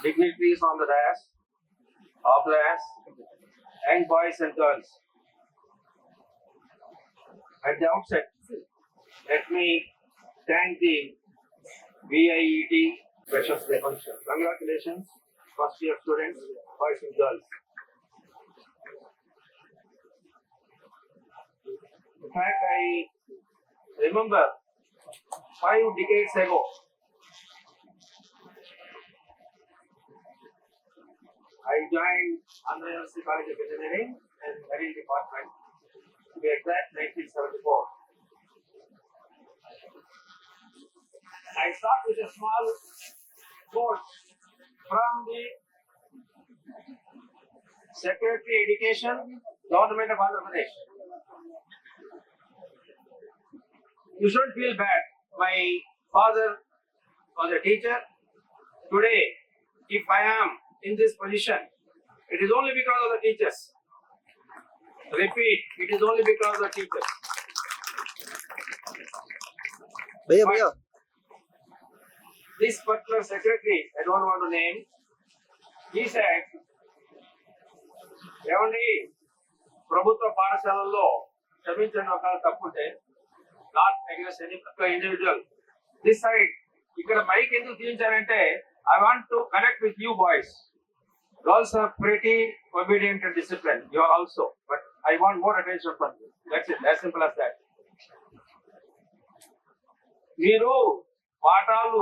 dignitaries on the dais, oblas, young boys and girls. At the outset, let me thank the VIET Freshers Day function. Congratulations, first year students, boys and girls. In fact, I remember 5 decades ago, I joined Andhra University College of Engineering and Marine Department, to be exact, 1974. I start with a small quote from the Secretary Education, Government of Andhra Pradesh. You shouldn't feel bad. My father was a teacher. Today, if I am in this position, it is only because of the teachers. Repeat, it is only because of the teachers. भैया This particular secretary, I don't want to name, he said, ఏమండి ప్రభుత్వ పాఠశాలల్లో క్షమించండి ఒకవేళ తప్పుంటే not against any individual this side ఇక్కడ mike ఎందుకు తీయించారంటే I want to connect with you boys. Girls are pretty obedient and disciplined. You are also, but I want more attention from you. That's it, as simple as that. మీరు పాఠాలు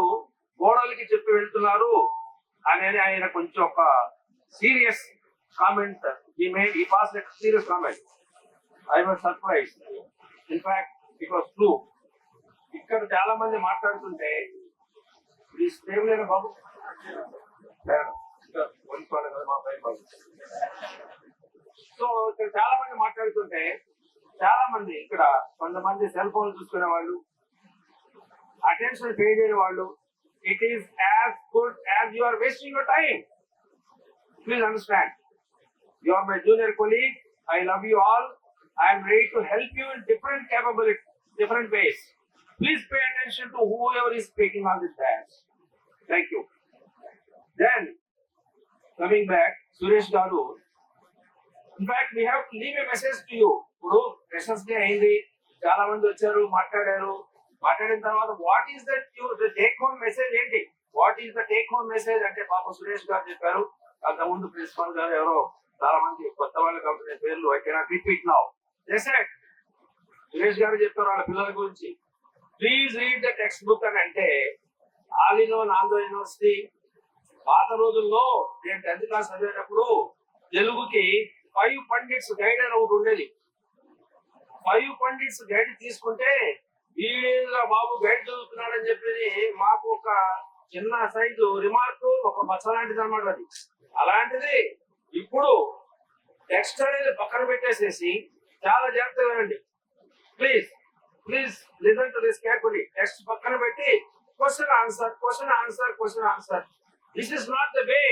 గోడలకి చెప్పి వెళ్తున్నారు అనేది ఆయన కొంచెం ఒక serious comment. he passed a serious comment. I was surprised. In fact, it was true. ఇక్కడ చాలా మంది మాట్లాడుతుంటే ఈ స్టేబుల్ బాబు సో ఇక్కడ చాలా మంది మాట్లాడుతుంటే చాలా మంది ఇక్కడ కొంతమంది సెల్ ఫోన్ చూసుకునే వాళ్ళు, అటెన్షన్ పే చేయని వాళ్ళు. It is as good as you are wasting your time. Please understand. You are my junior colleague. I love you all. I am ready to help you in different capabilities, different ways. Please pay attention to whoever is speaking on this dais. Thank you. Then, coming back, Suresh Garu. In fact, we have to leave a message to you. ఇప్పుడు freshers day అయింది, చాలా మంది వచ్చారు, మాట్లాడారు. మాట్లాడిన తర్వాత what is the take home message ఏంటి? What is the take home message అంటే పాప సురేష్ గారు చెప్పారు. అంతకుముందు ప్రిన్సిపల్ గారు ఎవరో చాలా మంది కొత్త వాళ్ళు కాబట్టి పేర్లు I cannot repeat now. Suresh గారు చెప్పారు వాళ్ళ పిల్లల గురించి, please read the text book అని. అంటే all in one Andhra university పాత రోజుల్లో నేను 10th క్లాస్ చదివేటప్పుడు తెలుగుకి 5 పండిట్స్ గైడ్ అని ఒకటి ఉండేది. 5 పండిట్స్ గైడ్ తీసుకుంటే వీళ్ళ బాబు గైడ్ చదువుతున్నాడని చెప్పేది మాకు ఒక చిన్న సైజు రిమార్క్, ఒక మచ్చ లాంటిది అనమాట. అది అలాంటిది ఇప్పుడు టెక్స్ట్ అనేది పక్కన పెట్టేసేసి చాలా జాగ్రత్తగా వినండి. Please please listen to this carefully. Text పక్కన పెట్టి question answer, question answer, question answer. This is not the way.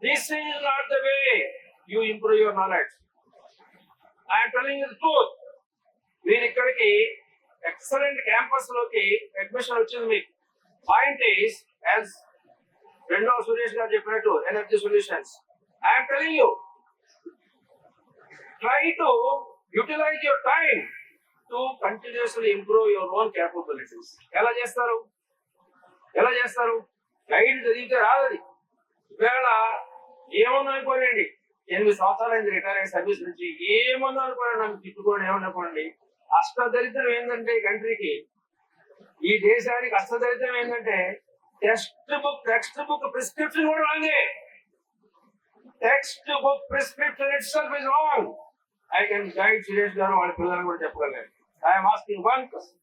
This is not the way you improve your knowledge. I am telling you the truth. మీరు ఇక్కడికి excellent campus లోకి admission వచ్చింది మీకు. Point is as రెండో సురేష్ గారు చెప్పినట్టు energy solutions. I am telling you, try to utilize your time to continuously improve your own capabilities. ఎలా చేస్తారు? గైడ్ చదివితే రాదు. ఈవేళ ఏమన్నా అనుకోనండి, 8 సంవత్సరాలైంది రిటైర్ అయ్యే సర్వీస్ నుంచి, ఏమన్నా అనుకోండి, నన్ను తిట్టుకోండి, ఏమనుకోండి. అష్టదరిద్రం ఏంటంటే ఈ కంట్రీకి, ఈ దేశానికి అష్టదరిద్రం ఏంటంటే టెక్స్ట్ బుక్ ప్రిస్క్రిప్షన్ కూడా రాంగే. Text book prescription itself is wrong. I can guide Suresh గారు వాళ్ళ పిల్లలు కూడా చెప్పగలను. I am asking one question.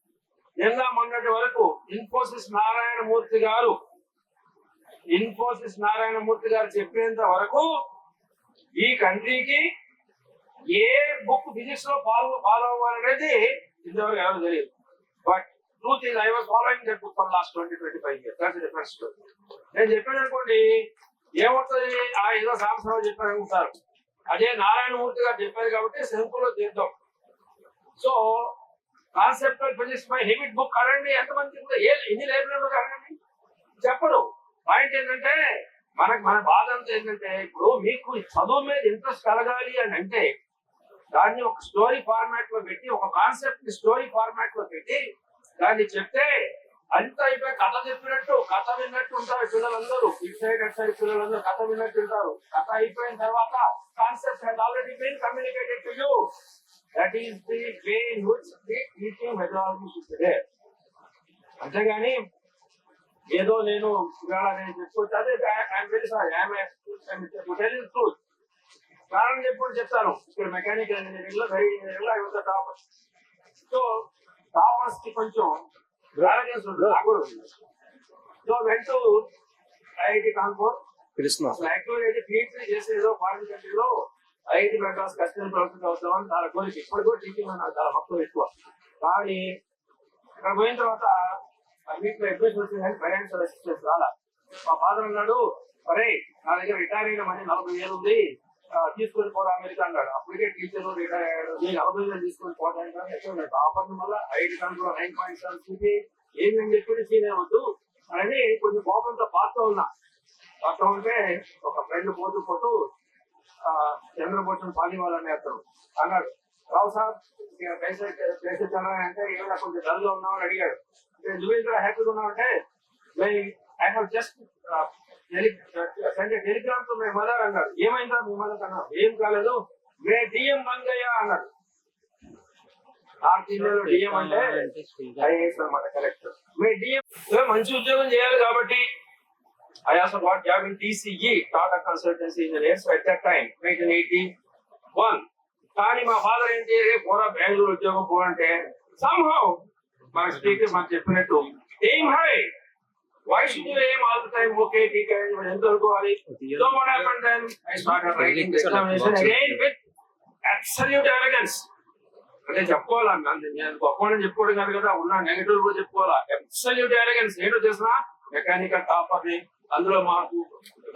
నిన్న మొన్నటి వరకు ఇన్ఫోసిస్ నారాయణమూర్తి గారు చెప్పేంత వరకు ఈ కంట్రీకి ఏ బుక్ ఫిజిక్స్ లో ఫాలో అవ్వాలనేది ఇంతవరకు ఎవరు తెలియదు. But truth is I was following that book for last 20-25 years. That's different story. నేను చెప్పాను అనుకోండి, ఏమవుతుంది, ఏదో సాంబశివరావు చెప్పారు అనుకుంటారు. అదే నారాయణమూర్తి గారు చెప్పారు కాబట్టి శంకులో తీద్దాం. So conceptual physics by Hewitt book అనండి, ఎంతమంది ఎన్ని లైబ్రరీలో అనండి చెప్పరు. పాయింట్ ఏంటంటే మన బాధ అంతా ఏంటంటే ఇప్పుడు మీకు చదువు మీద ఇంట్రెస్ట్ కలగాలి అని అంటే దాన్ని ఒక స్టోరీ ఫార్మాట్ లో పెట్టి ఒక కాన్సెప్ట్ ని స్టోరీ ఫార్మాట్ లో పెట్టి దాన్ని చెప్తే అంత అయిపోయి కథ చెప్పినట్టు కథ విన్నట్టు ఉంటారు పిల్లలందరూ ఇటు సైడ్ అటు సైడ్ పిల్లలందరూ కథ విన్నట్టు ఉంటారు. కథ అయిపోయిన తర్వాత concept has already been communicated to you. That is the way in which the teaching methodology should be there. అంతేగాని ఏదో నేను ఇవాళ నేను చెప్పుకోవచ్చు అదే I'm very sorry I'm truth కారణం చెప్పుడు చెప్తాను. ఇక్కడ మెకానికల్ ఇంజనీరింగ్ లో వెరీ ఇంజనీరింగ్ లో I was the topper. So toppers కి కొంచెం arrogance ఉంటుంది నాకు కూడా ఉంది. So went to IIT Kanpur actual అయితే పిహెచ్డీ చేసేదో ఫారిన్ కంట్రీలో ఐఐటి మెడ్రాస్ కస్టమర్ ప్రొఫెసర్ అవుతామని చాలా కోరిక. ఇప్పుడు కూడా టీచింగ్ నాకు చాలా మక్కువ ఎక్కువ. కానీ అక్కడ పోయిన తర్వాత అన్నింటిలో అడ్మిషన్ వచ్చింది కానీ ఫైనాన్షియల్ అసిస్టెన్స్ రాలా. మా ఫాదర్ అన్నాడు అరే నా దగ్గర రిటైర్ అయిన మనీ 40,000 ఉంది తీసుకొని పోవడం అమెరికా అన్నాడు. అప్పటికే టీచర్ రిటైర్ అయ్యాడు. నేను 40,000 తీసుకొని పోవడానికి ఆఫర్ వల్ల ఐఐటి కాన్పూర్ 9.7 ఏంటని చెప్పి సీనియర్ వద్దు అని కొంచెం కోపంతో పాడుతూ ఉన్నా. పాడుతూ ఉంటే ఒక ఫ్రెండ్ పోతూ చంద్రభూషణ్ పాలివాల్ అనే అతను అన్నాడు రావు సార్ పేసే చంద్ర అంటే ఏమైనా కొంచెం డల్గా ఉన్నామని అడిగాడు. నువ్వు ఇంకా హ్యాపీగా ఉన్నావంటే ఐ హావ్ జస్ట్ టెలిగ్రామ్ తో మై మదర్ అన్నాడు. ఏమైందా మీ మదర్ అన్నాడు. ఏం కాలేదు మే డిఎం మంగయ్య అన్నాడు. డిఎం అంటే ఐఏఎస్ అన్నమాట కరెక్ట్. మే డిఎం మంచి ఉద్యోగం చేయాలి కాబట్టి I also got job in TCE, Tata Consultancy Engineers at that time, 1981. కానీ మా ఫాదర్ ఏంటి పోరా బెంగళూరు ఉద్యోగం పోవంటే somehow మా స్పీకర్ మాకు చెప్పినట్టు ఏం high why should you aim all the time okay ठीक है ఎంత అనుకోవాలి. So what happened then I started writing the examination again with absolute arrogance. అంటే చెప్పుకోవాలన్నా నేను గొప్పని చెప్పుకోవడం కాదు కదా ఉన్న నెగటివ్ కూడా చెప్పుకోవాలా. అబ్సల్యూట్ arrogance ఏంటో చేసినా మెకానికల్ టాపర్ ని అందులో మాకు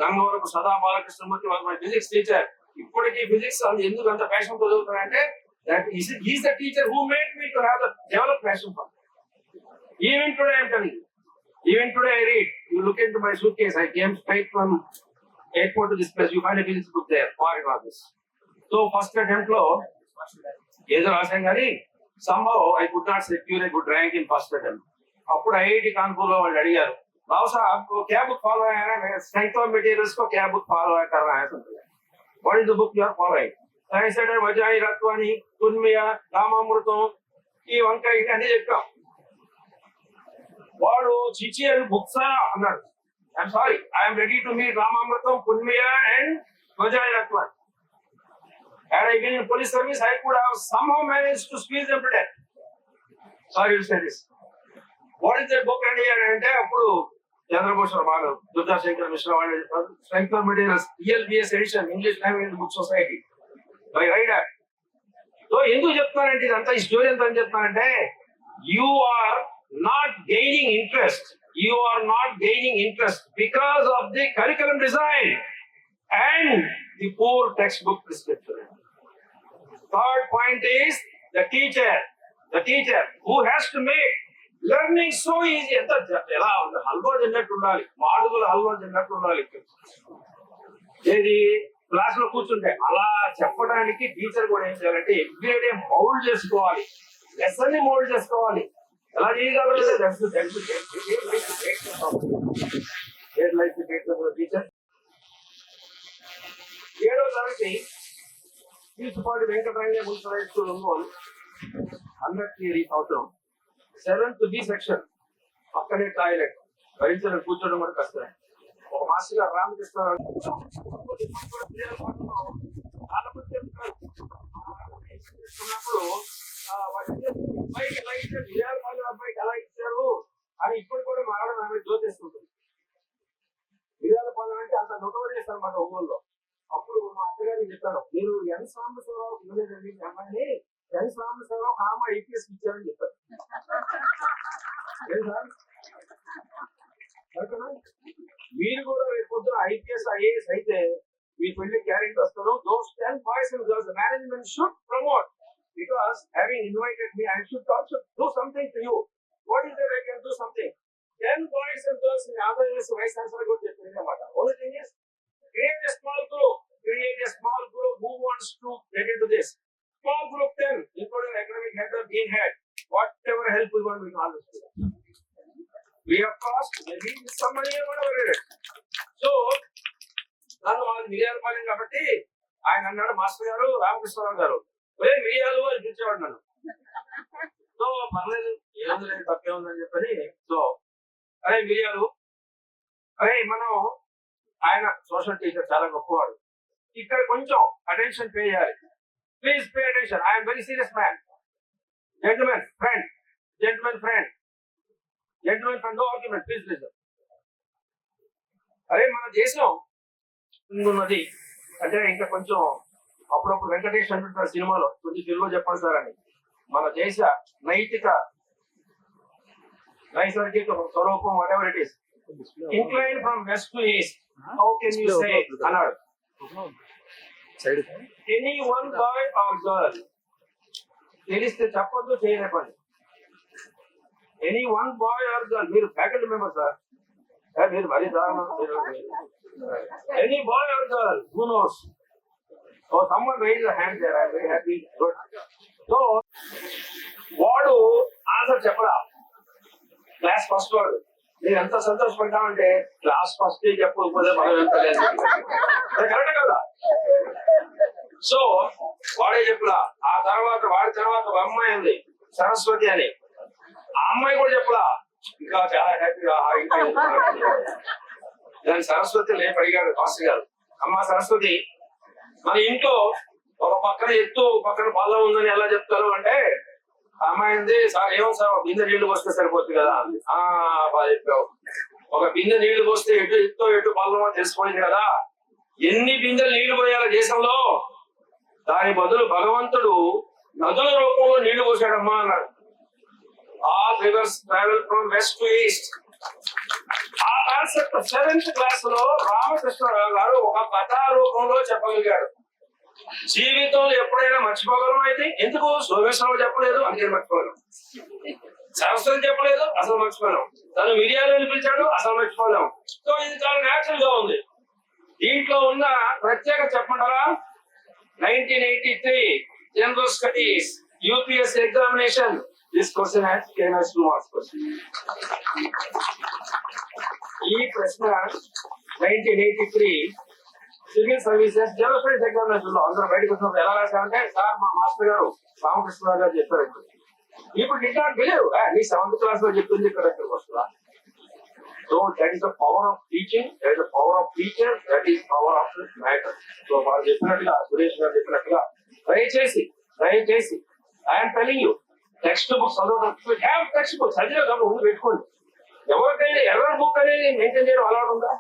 గంగవరపు సదా బాలకృష్ణమూర్తి మన ఫిజిక్స్ టీచర్ ఇప్పటికీ ఫిజిక్స్ ఎందుకు అంత ప్యాషన్ తో చదువుతారంటే that is the teacher who made me to have the develop passion for. Even today I'm telling even today I read you look into my suitcase I came straight from airport to this place you find a physics book there foreign office. So first attempt lo ఏదో రాసాం కానీ somehow I could not secure a good rank in first attempt. అప్పుడు IIT Kanpur లో వాళ్ళు అడిగారు राव साहब को क्या बुक फॉलो है ना स्ट्रेंथ ऑफ मटेरियल्स को क्या बुक फॉलो है कर रहा है समझे what is the book you are following I said वजाई रत्वानी कुन्मिया रामामृతం ఈ వంకాయ అని చెప్పాం. వాడు చిచి అని బుక్స్ అన్నాడు. I'm sorry I'm ready to meet Ramamrutham Kunmiya and Vajayi Ratwani. Had I been in police service I could have somehow managed to squeeze them to death. Sorry to say this. What is that book అంటే అప్పుడు చంద్రభూషణ్ బాలు దుర్గాశంకర్ మిశ్రా వాళ్ళు strength of materials ELBS edition English language book society by Ryder. So ఎందుకు చెప్తానంటే ఇదంతా ఈ story ఎంత అని చెప్తానంటే you are not gaining interest because of the curriculum design and the poor text book prescription. Third point is the teacher who has to make learning so easy. ఎంత ఎలా హల్వా తిన్నట్టు ఉండాలి, మాడుగుల హల్వా తిన్నట్టు ఉండాలి. ఏది క్లాస్ లో కూర్చుంటే అలా చెప్పడానికి టీచర్ కూడా ఏం చేయాలంటే ఎవ్రీడే మౌల్డ్ చేసుకోవాలి, లెసన్ ని మౌల్డ్ చేసుకోవాలి. ఎలా చేయగలరు టీచర్. 7వ తరగతి Thisupati Venkataranga municipal high school Ongole 100 సంవత్సరం 7th B సెక్షన్ పక్కనే టాయిలెట్ భరించడం కూర్చోవడం కూడా కష్టమే. ఒక మాస్టర్ గారు రామకృష్ణ అబ్బాయికి ఎలా ఇచ్చారు అని ఇప్పుడు కూడా మారడం ఆమె జ్యోతిస్తుంటుంది. విజయాలపాలెం అంటే అంత నొటోరియస్ అన్నమాట ఒంగోలులో. అప్పుడు మా అత్తగారికి చెప్పాను మీరు ఎన్ సాంబశివరావు ఇవ్వలేదండి మీ అమ్మాయిని ఎన్ సాంబశివరావు ఆమె IPS ఇచ్చారని చెప్పారు. మీరు కూడా రేపు పొద్దున IPS IAS అయితే మీ పెళ్లి గ్యారెంటీ వస్తారు. Those 10 boys and girls the management should promote because having invited me I should also do something to you. What is that I can do something? 10 boys and girls in other vice chancellor కూడా చెప్పింది అన్నమాట. Only thing is wants to get into this. Small group 10, including academic head or dean head, whatever help we want, we can always do. We have cost, maybe some money or whatever it is. So, నన్ను వాళ్ళు మిరియాలు పాలెం కాబట్టి ఆయన అన్నాడు master గారు రామకృష్ణరావు గారు ఒరే మిరియాలు అని పిలిచేవాడు నన్ను. సో పర్లేదు ఏముంది లేదు తప్పే ఉందని చెప్పని సో అరే మిరియాలు అరే మనం ఆయన సోషల్ టీచర్ చాలా గొప్పవాడు ఇక్కడ కొంచెం అటెన్షన్ పే చేయాలి please pay attention I'm very serious man gentlemen friend no argument please listen. అరే మన దేశం ఉన్నది అంటే ఇంకా కొంచెం అప్పుడప్పుడు వెంకటేష్ అంటుంటారు సినిమాలో కొంచెం తెలుగులో చెప్పండి సార్ అని మన దేశ నైసర్గిక స్వరూపం whatever it is incline from west to east how can you say అన్నాడు. Any one boy or girl తెలిస్తే చెప్పొద్దు చేయలేపండి. Any one boy or girl మీరు ఫ్యాకల్టీ మెంబర్ సార్ మీరు మరీ దారుణం. Any boy or girl, who knows? So someone raised a hand there. I'm very happy. Good. So, వాడు answer చెప్పడా class first వాడు నేను ఎంత సంతోషపడ్డామంటే క్లాస్ ఫస్ట్ చెప్పకపోతే మనం ఎంత లేదు కరెక్ట్ కదా. సో వాడే చెప్పలా. ఆ తర్వాత వాడి తర్వాత ఒక అమ్మాయి ఉంది సరస్వతి అని ఆ అమ్మాయి కూడా చెప్పలా. ఇంకా చాలా హ్యాపీగా దాని సరస్వతి లేపు అడిగాడు మాస్టర్ గారు అమ్మ సరస్వతి మన ఇంట్లో ఒక పక్కన ఎత్తు పక్కన పళ్ళ ఉందని ఎలా చెప్తారు అంటే అమ్మాయి ఉంది సార్ ఏమో సార్ బిందె నీళ్లు పోస్తే సరిపోతుంది కదా బాగా చెప్పావు. ఒక బిందె నీళ్లు పోస్తే ఎటు ఎత్తో ఎటు పళ్ళమో తెలిసిపోయింది కదా. ఎన్ని బిందెలు నీళ్లు పోయాల దేశంలో దాని బదులు భగవంతుడు నదుల రూపంలో నీళ్లు పోసాడమ్మా అన్నాడు. All reverse travel from west to east. ఆ కాన్సెప్ట్ 7th క్లాస్ లో రామకృష్ణరావు గారు ఒక కథా రూపంలో చెప్పగలిగాడు. జీవితంలో ఎప్పుడైనా మర్చిపోగలం అయితే ఎందుకు సోమేశ్వరరావు చెప్పలేదు అందుకే మర్చిపోలేం, సరస్వతి చెప్పలేదు అసలు మర్చిపోలేం, తను మిరియాలు పిలిచాడు అసలు మర్చిపోలేం. సో ఇది చాలా న్యాచురల్ గా ఉంది. దీంట్లో ఉన్న ప్రత్యేకత చెప్పమంటారా 1983 general studies UPSC examination this question has came as 2 marks question. ఈ ప్రశ్న 1983 civil services general studies examination లో అందరూ బయటకు వచ్చినప్పుడు ఎలా రాశారంటే సార్ మా మాస్టర్ గారు రామకృష్ణరావు గారు చెప్పారు. ఇప్పుడు డిడ్ నాట్ బిలీవ్ నీ 7th క్లాస్ లో చెప్పింది ఇక్కడ వస్తుందా. So that is the power of teaching, that is the power of teacher, that is power of matter. So వాళ్ళు చెప్పినట్టుగా సురేష్ గారు చెప్పినట్టుగా దయచేసి I'm telling you text books చదవడం టెక్స్ట్ బుక్స్ చదివే ముందు పెట్టుకోండి. ఎవరికైనా ఎర్రర్ బుక్ అనేది మెయింటైన్ చేయడం అలవాటు ఉందా?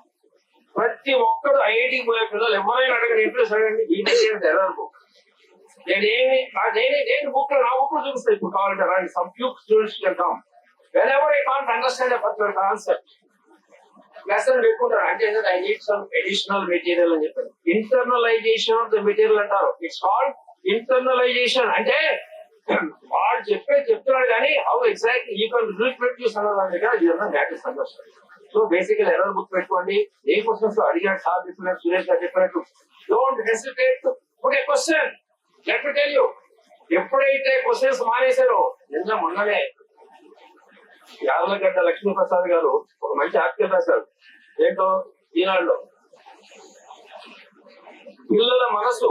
ప్రతి ఒక్కరు ఐఐటికి పోయే పిల్లలు ఎవరైనా అడగండి ఇంట్రెస్ట్ అడగండి ఎర్రర్ బుక్ నేను బుక్ లో నా బుక్ లో చూపిస్తాను. ఇప్పుడు కావాలంటే రండి some few students can come whenever I can't understand a particular concept lesson పెట్టుకుంటారు. అంటే I need some additional material అని చెప్పారు. ఇంటర్నలైజేషన్ ఆఫ్ ద మెటీరియల్ అంటారు. It's called internalization. అంటే వాడు చెప్తున్నాడు కానీ how exactly you can reproduce అన్నదాని దగ్గర matters understand. So basically error book పెట్టుకోండి. ఏ క్వశ్చన్స్ అడిగాడు సార్ చెప్పినట్టు సురేష్ గారు చెప్పినట్టు don't hesitate to put a question. Let me tell you ఎప్పుడైతే క్వశ్చన్స్ మానేశారో మొన్ననే యాదవగడ్డ లక్ష్మీప్రసాద్ గారు ఒక మంచి ఆర్టికల్ రాశారు. ఏంటో ఈనాడులో పిల్లల మనసు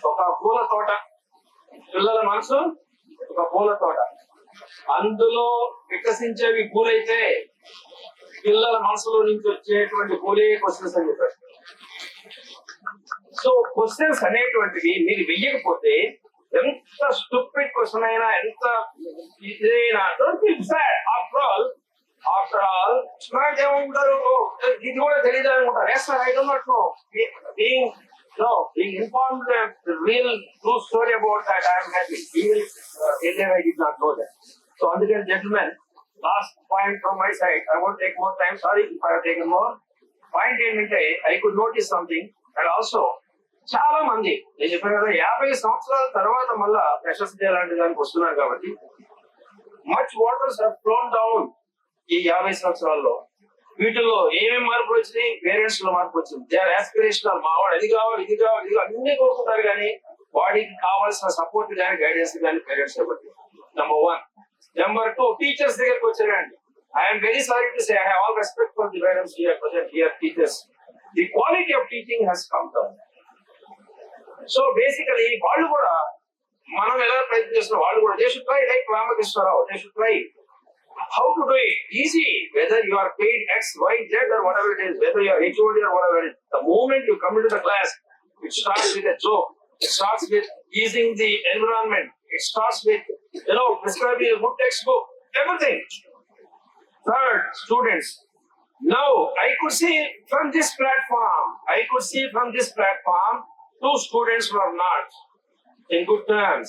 ఒక పూల తోట, అందులో వికసించేవి పూలైతే పిల్లల మనసులో నుంచి వచ్చేటువంటి పూలే క్వశ్చన్స్ అని చెప్పారు. సో క్వశ్చన్స్ అనేటువంటివి మీరు వెయ్యకపోతే ఎంత స్టూపిడ్ క్వశ్చన్ అయినా ఎంత ఇదైనా ఆఫ్టర్ ఆల్ నాకేమంటారు ఇది కూడా తెలియదు అనుకుంటారు. Yes sir I don't not know being informed the real true story about that I am happy. Even I did not know that. So again gentlemen, last point from my side, I won't take more time, sorry if I have taken more. Point ఏంటంటే I could notice something and also చాలా మంది నేను చెప్పాను కదా 50 సంవత్సరాల తర్వాత మళ్ళా ప్రశస్తి లాంటి దానికి వస్తున్నారు కాబట్టి much waters have flown down ఈ 50 సంవత్సరాల్లో. వీటిల్లో ఏమేమి మార్పులు వచ్చినాయి? పేరెంట్స్ లో మార్పు వచ్చింది. They are aspirational. మా వాడు అది కావాలి, ఇది కావాలి, ఇది కావాలి అన్ని కోరుకుంటారు, కానీ వాడికి కావాల్సిన సపోర్ట్ కానీ గైడెన్స్ కానీ పేరెంట్స్ ఇవ్వండి. నెంబర్ 1. నెంబర్ 2, టీచర్స్ దగ్గరకు వచ్చారండి. I'm very sorry to say, I have all respect for the parents here present here teachers. The quality of teaching has come down. So basically వాళ్ళు కూడా మనం ఎలా ప్రయత్నం చేస్తున్నాం, వాళ్ళు కూడా they should try like Ramakrishna Rao. They should try how to do it easy, whether you are paid X, Y, Z or whatever it is, whether you are HOD or whatever it is. The moment you come into the class, it starts with a joke. It starts with easing the environment. It starts with, prescribing a good textbook, everything. Third, students. Now, I could see from this platform, 2 students who are not in good terms.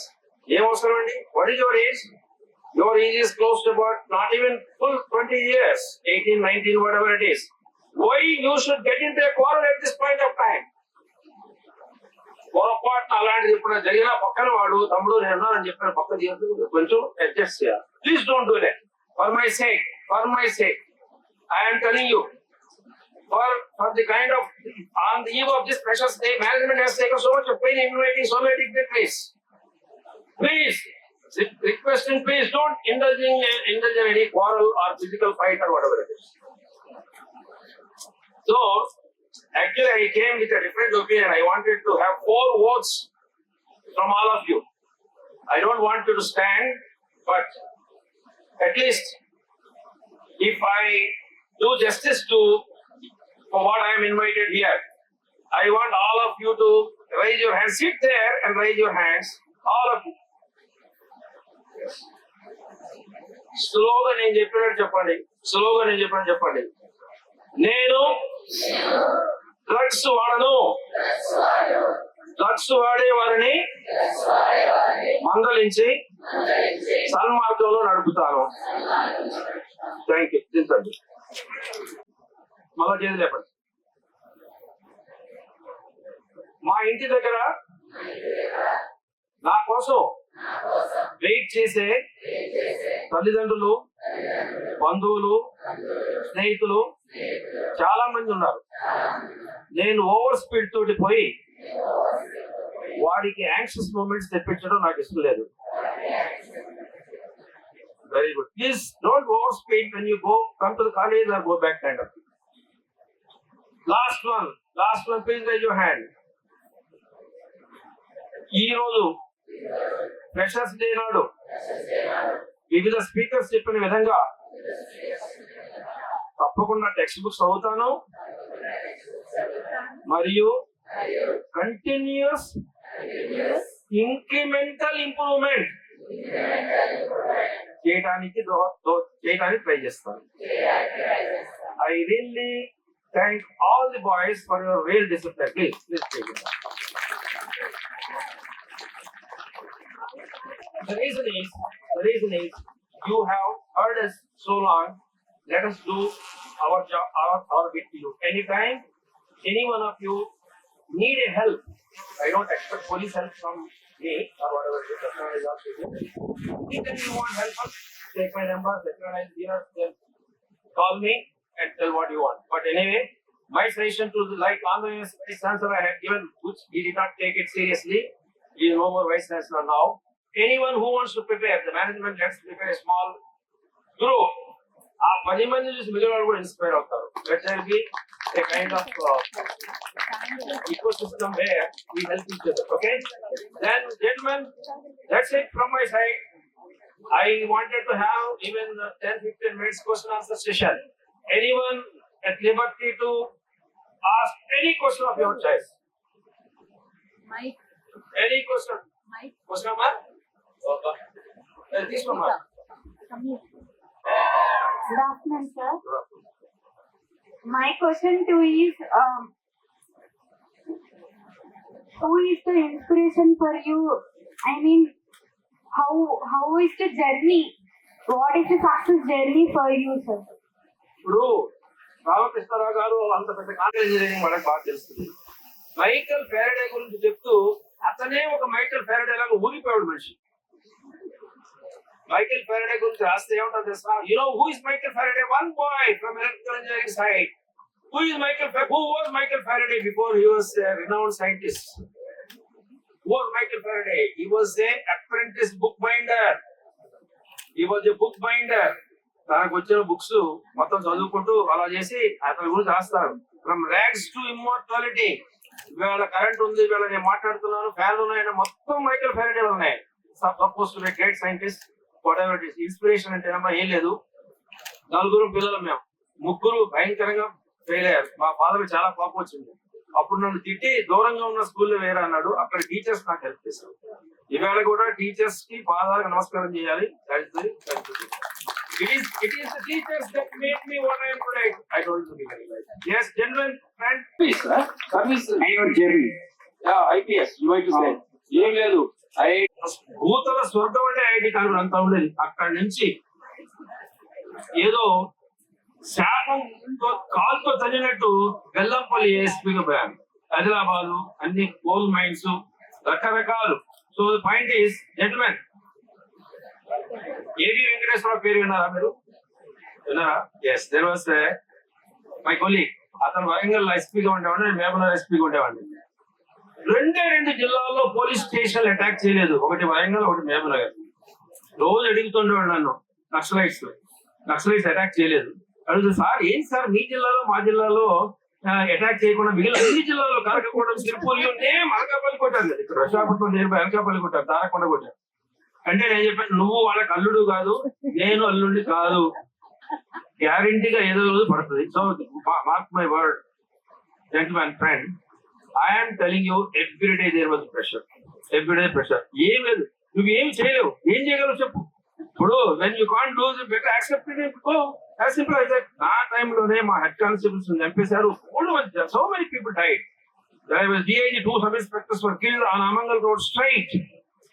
What is your age? Your age is close to about not even full 20 years, 18, 19, whatever it is. Why you should get into a quarrel at this point of time? పొరపాటున అలాంటిది ఇప్పుడు జరిగిన పక్కన వాడు తమ్ముడు నేను అని చెప్పిన పక్క కొంచెం అడ్జస్ట్ చేయాలి. Please don't do that. For my sake I'm telling you, for the kind of, on the eve of this precious day, management has taken so much of pain in inviting so many dignitaries. Please, requesting, please don't indulge in any quarrel or physical fight or whatever it is. So, actually I came with a different opinion. I wanted to have 4 votes from all of you. I don't want you to stand, but at least if I do justice to for what I am invited here, I want all of you to raise your hands. Sit there and raise your hands, all of you. స్లోగా నేను చెప్పినట్టు చెప్పండి. నేను drugs వాడను. Drugs వాడే వారిని మందలించి సన్మార్గంలో నడుపుతాను. Thank you. దించండి. మళ్ళా చేసి లేపండి. మా ఇంటి దగ్గర నా కోసం వెయిట్ చేసే తల్లిదండ్రులు, బంధువులు, స్నేహితులు చాలా మంది ఉన్నారు. నేను ఓవర్ స్పీడ్ తోటి పోయి వాడికి యాంగ్షియస్ మూమెంట్స్ తెప్పించడం నాకు ఇష్టం లేదు. Very good. Please don't over speed when you come to the college or go back kind of thing. Last one, please raise your hand. ఈ రోజు ఫ్రెషర్స్ డే నాడు వివిధ స్పీకర్స్ చెప్పిన విధంగా తప్పకుండా టెక్స్ట్ బుక్స్ చదువుతాను మరియు కంటిన్యూస్ ఇంక్రిమెంటల్ ఇంప్రూవ్మెంట్ చేయడానికి ట్రై చేస్తాను. I really thank all the boys for your real discipline. Please take it. The reason is you have heard us so long. Let us do our job, our bit to you. Anytime any one of you need a help, I don't expect police help from me or whatever it is. Anytime you want help, take my number, recognize here, then call me and tell what you want. But anyway, my suggestion to the Vice Chancellor I had given, which he did not take it seriously. He is no more Vice Chancellor now. Anyone who wants to prepare, the management has to prepare a small group. ఆ 10 మంది చూసి మిగిలిన వాళ్ళు కూడా inspire అవుతారు. Let there be a kind of ecosystem where we help each other. Okay? Then, gentlemen, that's it from my side. I wanted to have even 10-15 minutes question answer session. Anyone at liberty to ask any question of your choice? Mike. Any question? Mike. Question, ma'am? Okay. This one, ma'am. Good afternoon, sir. My question to you is, who is the inspiration for you? I mean, how is the journey? What is the success journey for you, sir? ఇప్పుడు రామకృష్ణరావు గారు అంత పెద్ద contract engineering మనకు బాగా తెలుస్తుంది. Michael Faraday గురించి చెప్తూ అతనే ఒక మైకల్ ఫెరడే లాగా ఊగిపోయాడు మనిషి. మైకేల్ ఫెరడే గురించి రాస్తే ఏమంటారు తెలుసా? You know who is Michael Faraday? One boy from electrical engineering side. Who was Michael Faraday before he was a renowned scientist? Who was Michael Faraday? He was a apprentice bookbinder. He was a bookbinder. తనకు వచ్చిన books మొత్తం చదువుకుంటూ అలా చేసి అతని గురించి రాస్తారు. From rags to immortality. ఇవాళ కరెంట్ ఉంది, ఇవాళ నేను మాట్లాడుతున్నాను, ఫ్యాన్లు ఉన్నాయని మొత్తం మైకేల్ ఫెరడే ఉన్నాయి. Suppose to be great scientist, what ever it is. Inspiration అంటే ఏం లేదు. నలుగురు పిల్లలు మేము, ముగ్గురు భయంకరంగా ఫెయిల్ అయ్యారు. మా ఫాదర్ చాలా కోపం వచ్చింది. అప్పుడు నన్ను తిట్టి దూరంగా ఉన్న స్కూల్లో వేరే అన్నాడు. అక్కడ టీచర్స్ నాకు హెల్ప్ చేశారు. ఇవాళ కూడా టీచర్స్ కి పాదాలకు నమస్కారం చేయాలి. It is the teachers that made me what I am today. I told you very well. Yes, gentlemen, friend, please, service. I am Jerry. Yeah, IPS. You might say. ఏం లేదు. భూతల స్వర్గం అంటే ఐఐటి కాదు, అంతా ఉండేది. అక్కడి నుంచి ఏదో శాపం కాల్తో చదివినట్టు బెల్లంపల్లి ఏఎస్పీగా పోయాను. ఆదిలాబాద్ అన్ని కోల్ మైన్స్ రకరకాలు. So the point is, gentlemen, A D Venkateswara పేరు విన్నారా మీరు? విన్నారా? Yes, there was my colleague. అతను వరంగల్ ఎస్పీగా ఉండేవాడు, నేను మేమనగర్ ఎస్పీగా ఉండేవాడిని. రెండు జిల్లాల్లో పోలీస్ స్టేషన్లు అటాక్ చేయలేదు. ఒకటి వరంగల్, ఒకటి మేమనగర్. రోజు అడుగుతుండేవాడు నన్ను, నక్సలైట్స్ అటాక్ చేయలేదు. అడుగుతుంది, సార్ ఏంటి సార్ మీ జిల్లాలో మా జిల్లాలో అటాక్ చేయకుండా మిగిలిన అన్ని జిల్లాలో కనకకోట, సిరిపూరి అనకాపల్లి కొట్టారు. ఇక్కడ విశాఖపట్నం నేర్పై అనకాపల్లి కొట్టారు, తారకొండ కొట్టారు. అంటే నేను చెప్పాను, నువ్వు వాళ్ళకి అల్లుడు కాదు, నేను అల్లుడిని కాదు, గ్యారంటీగా ఏదో రోజు పడుతుంది. So mark my word, gentleman friend, I'm telling you, everyday there was pressure, everyday pressure. ఏం లేదు, నువ్వు ఏం చేయలేవు. ఏం చేయగలవు చెప్పు. ఇప్పుడు when you can't do it, better accept it, go. As simple as that. నా టైంలోనే మా హెడ్ కానిస్టేబుల్స్ చంపేశారు. So many people died. DIG 2 sub inspectors were killed on Amangal road straight.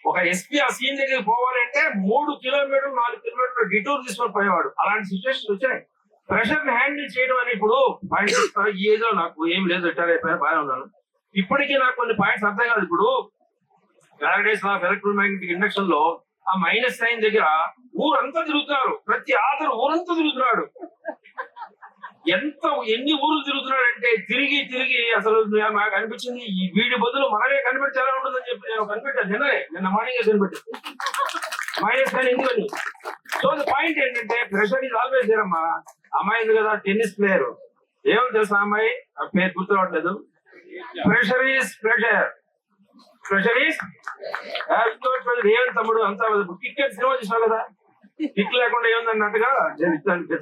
ఒక ఎస్పీ ఆ సీన్ దగ్గరికి పోవాలంటే 3 కిలోమీటర్లు 4 కిలోమీటర్లు డిటూర్ తీసుకొని పోయేవాడు. అలాంటి సిచ్యువేషన్ వచ్చాయి. ప్రెషర్ ని హ్యాండిల్ చేయడం అని ఇప్పుడు పాయింట్స్ ఈ ఏజ్ లో నాకు ఏం లేదు, రిటైర్ అయిపోయినా బాగా ఉన్నాను. ఇప్పటికీ నాకు కొన్ని పాయింట్స్ అర్థం కాదు. ఇప్పుడు Faraday's law of electromagnetic induction లో ఆ మైనస్ సైన్ దగ్గర ఊరంతా తిరుగుతున్నారు. ప్రతి ఆధార్ ఊరంతా తిరుగుతున్నాడు. ఎన్ని ఊరు తిరుగుతున్నాడంటే తిరిగి తిరిగి అసలు నాకు అనిపించింది, ఈ వీడి బదులు మనమే కనిపెడితే ఎలా ఉంటుందని చెప్పి నేను కనిపెట్టాను. నిన్న మార్నింగ్ కనిపెట్టాను మైనస్ సైన్ ఎందుకని. సో ద పాయింట్ ఏంటంటే, ప్రెషర్ ఈజ్ ఆల్వేస్ దేర్ అమ్మా. అమ్మాయి ఉంది కదా, టెన్నిస్ ప్లేయర్, ఏమో తెలుసా అమ్మాయి, ఆ పేరు గుర్తురావట్లేదు. Pressure is pressure, pressure is ఏమని తమ్ముడు అంతా కిక్ సినిమా చూసావు కదా, కిక్ లేకుండా ఏముందన్నట్టుగా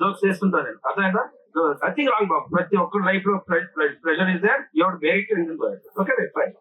జోక్స్ చేస్తుంటాను నేను. అర్థమైందా? నథింగ్ రాంగ్ బాబు. ప్రతి ఒక్కరి లైఫ్ లో pressure is there, you have to bear it. Okay, right.